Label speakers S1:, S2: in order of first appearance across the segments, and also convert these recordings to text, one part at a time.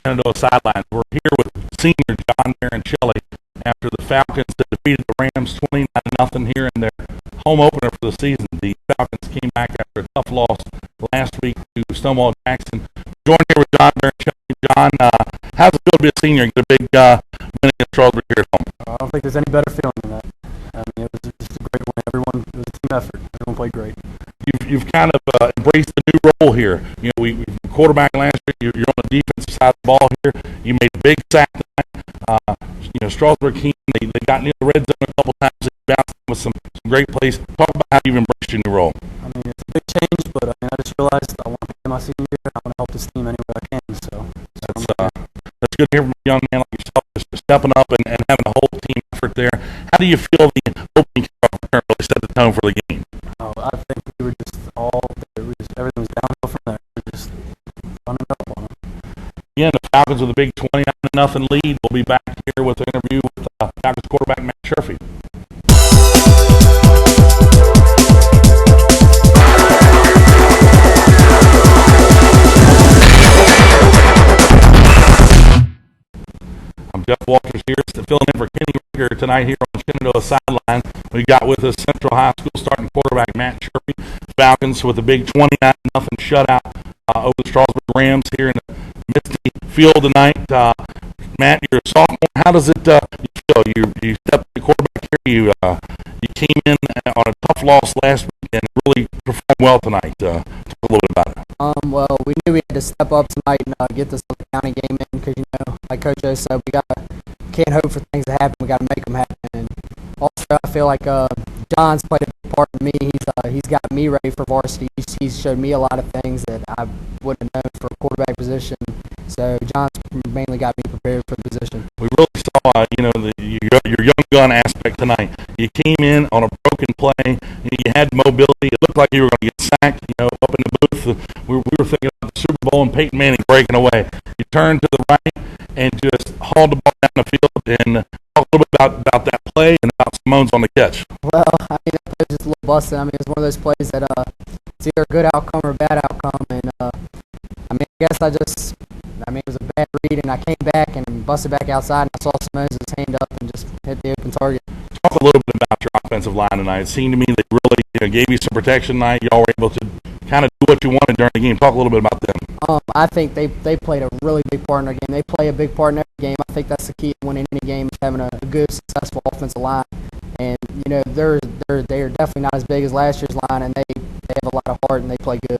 S1: Shenandoah Sidelines. We're here with senior John Shelley after the Falcons that defeated the Rams 29-0 here in their home opener for the season. The Falcons came back after a tough loss last week to Stonewall Jackson. Joined here with John Shelley. John, how's it feel to be a senior and get a big win against Strasburg here at home?
S2: I don't think there's any better feeling than that. I mean, it was just a great win. It was a team effort. Everyone played great.
S1: You've kind of embraced the new role here. You know, we quarterback last year. You're on the defensive side of the ball here. You made a big sack tonight. Strasburg came. They got near the red zone a couple times. They bounced with some great plays. Talk about how you've embraced your new role.
S2: I mean, it's a big change, but I just realized I want to play my senior year. I want to help this team any way I can. So
S1: that's good to hear from a young man like yourself, just stepping up and having a whole team effort there. How do you feel the opening kickoff return really set the tone for the game?
S2: I think we were just everything was downhill from there. We were just running up on them.
S1: Again, the Falcons with a big 29-0 lead. We'll be back here with an interview with Falcons quarterback Matt Sherfy. I'm Jeff Walters here, filling in for Kenny Ricker tonight here on Shenandoah Sidelines. We got with us Central High School starting quarterback Matt Sherfy. Falcons with a big 29-0 shutout over the Strasburg Rams here in the misty field tonight. Matt, you're a sophomore. How does it feel? You stepped the quarterback here. You came in on a tough loss last week and really performed well tonight. Talk a little bit about it.
S3: Well, we knew we had to step up tonight and get this county game in because, like Coach O said, can't hope for things to happen. We got to make them happen. And also, I feel like John's played a big part in me. He's got me ready for varsity. He's showed me a lot of things that I wouldn't have known for a quarterback position. So John's mainly got me prepared for the position. We
S1: really saw, your young gun aspect tonight. You came in on a broken play. You had mobility. It looked like you were going to get sacked. Up in the booth, we were thinking about the Super Bowl and Peyton Manning breaking away. You turned to the right and just hauled the ball down the field. And talk a little bit about that play and about Simone's on the catch.
S3: Well, I mean, that play was just a little busted. I mean, it was one of those plays that it's either a good outcome or a bad outcome. And I guess it was a bad read, and I came back and busted back outside, and I saw Simone's hand up and just hit the open target.
S1: Talk a little bit about your offensive line tonight. It seemed to me they really gave you some protection tonight. Y'all were able to kind of do what you wanted during the game. Talk a little bit about them.
S3: I think they played a really big part in our game. They play a big part in every game. I think that's the key to winning any game is having a good, successful offensive line. And they're definitely not as big as last year's line, and they have a lot of heart and they play good.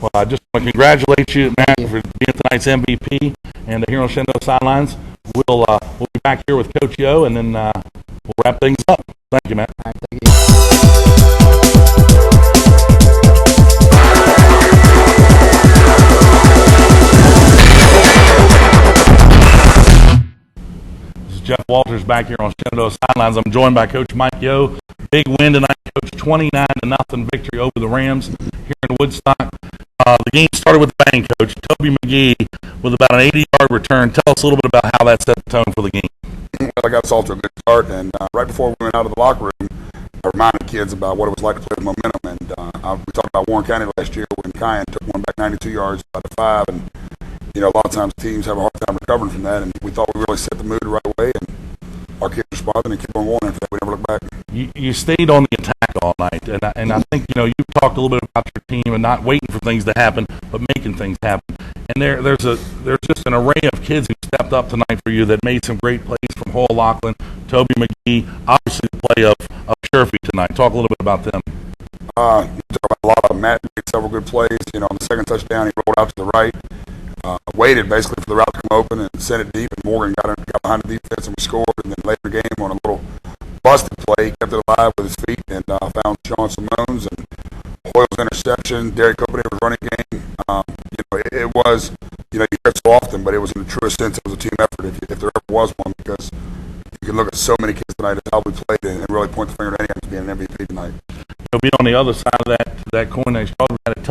S1: Well, I just want to congratulate you, Matt, for being tonight's MVP. And here on Shenandoah Sidelines, we'll be back here with Coach Yo, and then we'll wrap things up. Thank you, Matt.
S3: All right, thank you.
S1: Jeff Walters back here on Shenandoah Sidelines. I'm joined by Coach Mike Yo. Big win tonight, Coach. 29-0 victory over the Rams here in Woodstock. The game started with a bang, Coach. Toby McGee with about an 80-yard return. Tell us a little bit about how that set the tone for the game.
S4: Well, I got us all to a good start, and right before we went out of the locker room, I reminded kids about what it was like to play with momentum. And we talked about Warren County last year when Kyan took one back 92 yards out of 5, and a lot of times teams have a hard time recovering from that, and we thought we really set the mood right away, and our kids responded and kept on going after that. We never looked back.
S1: You stayed on the attack all night, and I think you've talked a little bit about your team and not waiting for things to happen, but making things happen. And there's just an array of kids who stepped up tonight for you that made some great plays from Hall Lachlan, Toby McGee, obviously the play of Sherfy tonight. Talk a little bit about them.
S4: You talk about a lot of them. Matt made several good plays. On the second touchdown, he rolled out to the right. Waited basically for the route to come open and sent it deep, and Morgan got behind the defense and we scored. And then later in the game on a little busted play, he kept it alive with his feet and found Sean Simone's and Hoyle's interception. Derek Copenhagen was running game. It was, you hear it so often, but it was in the truest sense. It was a team effort if there ever was one, because you can look at so many kids tonight at how we played and really point the finger at anyone to being an MVP tonight.
S1: You'll be on the other side of that coin. They probably had a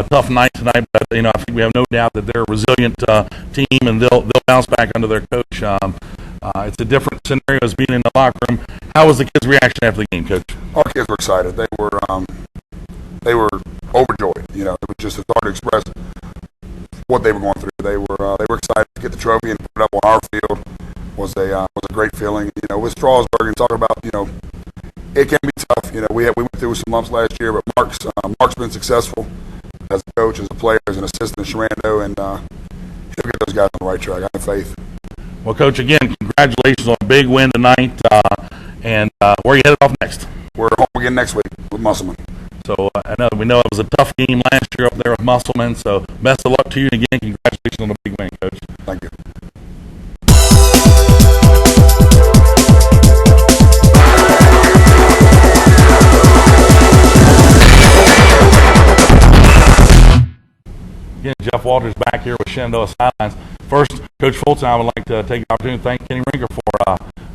S1: tough night tonight, but I think we have no doubt that they're a resilient team, and they'll bounce back under their coach. It's a different scenario as being in the locker room. How was the kids' reaction after the game, Coach?
S4: Our kids were excited. They were overjoyed. It was just hard to express what they were going through. They were excited to get the trophy and put it up on our field. Was a great feeling. You know, with Strasburg, and talk about, you know, it can be tough. You know, we went through some lumps last year, but Mark's been successful as a coach, as a player, as an assistant in Shenandoah, and he'll get those guys on the right track. I have faith.
S1: Well, Coach, again, congratulations on a big win tonight. And where are you headed off next?
S4: We're home again next week with Musselman.
S1: So we know it was a tough game last year up there with Musselman. So best of luck to you. And again, congratulations on the big win, Coach.
S4: Thank you.
S1: Again, Jeff Walters back here with Shenandoah Sidelines. First, Coach Fulton, I would like to take the opportunity to thank Kenny Rinker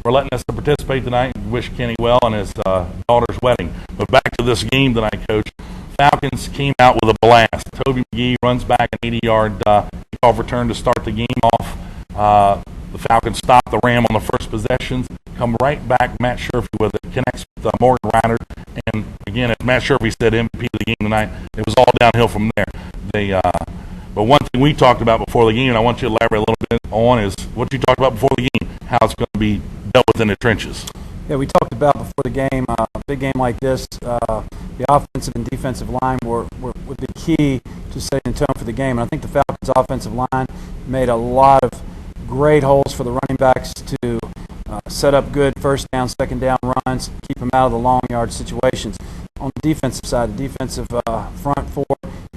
S1: for letting us to participate tonight. Wish Kenny well on his daughter's wedding. But back to this game tonight, Coach. Falcons came out with a blast. Toby McGee runs back an 80-yard kickoff return to start the game off. The Falcons stop the Ram on the first possessions, come right back. Matt Sherfy with it, connects with Morgan Reiner. And again, as Matt Sherfy said, MVP of the game tonight, it was all downhill from there. But one thing we talked about before the game, and I want you to elaborate a little bit on, is what you talked about before the game, how it's going to be dealt with in the trenches.
S2: Yeah, we talked about before the game, a big game like this, the offensive and defensive line would be key to setting the tone for the game. And I think the Falcons' offensive line made a lot of great holes for the running backs to set up good first down, second down runs, keep them out of the long yard situations. On the defensive side, the defensive front four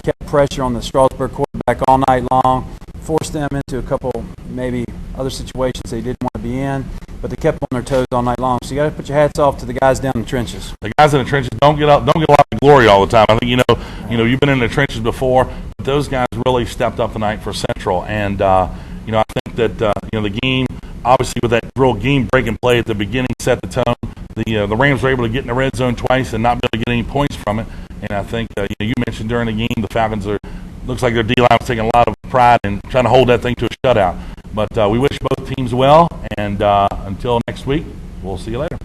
S2: kept pressure on the Strasburg quarterback all night long, forced them into a couple maybe other situations they didn't want to be in, but they kept on their toes all night long. So you got to put your hats off to the guys down in the trenches.
S1: The guys in the trenches don't get a lot of glory all the time. I think you've been in the trenches before, but those guys really stepped up tonight for Central, and I think that the game, obviously with that real game-breaking play at the beginning, set the tone. The Rams were able to get in the red zone twice and not be able to get any points from it. And I think you mentioned during the game the Falcons looks like their D-line was taking a lot of pride in trying to hold that thing to a shutout. But we wish both teams well, and until next week, we'll see you later.